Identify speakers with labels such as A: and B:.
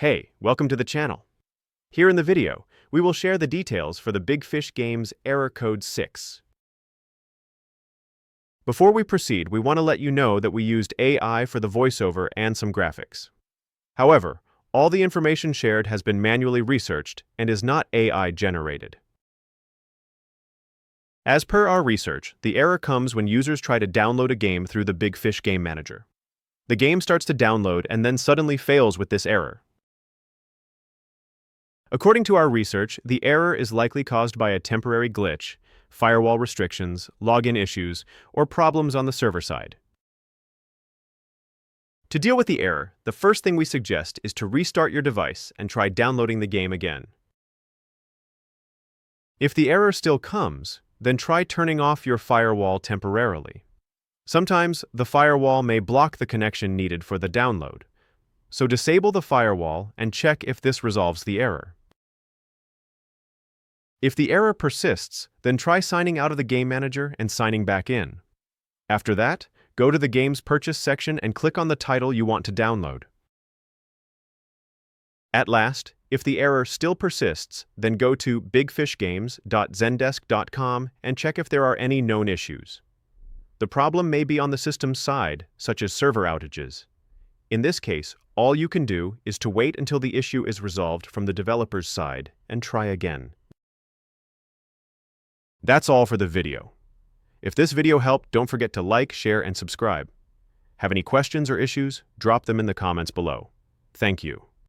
A: Hey, welcome to the channel. Here in the video, we will share the details for the Big Fish Game's error code 6. Before we proceed, we want to let you know that we used AI for the voiceover and some graphics. However, all the information shared has been manually researched and is not AI generated. As per our research, the error comes when users try to download a game through the Big Fish Game Manager. The game starts to download and then suddenly fails with this error. According to our research, the error is likely caused by a temporary glitch, firewall restrictions, login issues, or problems on the server side. To deal with the error, the first thing we suggest is to restart your device and try downloading the game again. If the error still comes, then try turning off your firewall temporarily. Sometimes the firewall may block the connection needed for the download, so disable the firewall and check if this resolves the error. If the error persists, then try signing out of the game manager and signing back in. After that, go to the game's purchase section and click on the title you want to download. At last, if the error still persists, then go to bigfishgames.zendesk.com and check if there are any known issues. The problem may be on the system's side, such as server outages. In this case, all you can do is to wait until the issue is resolved from the developer's side and try again. That's all for the video. If this video helped, don't forget to like, share, and subscribe. Have any questions or issues? Drop them in the comments below. Thank you.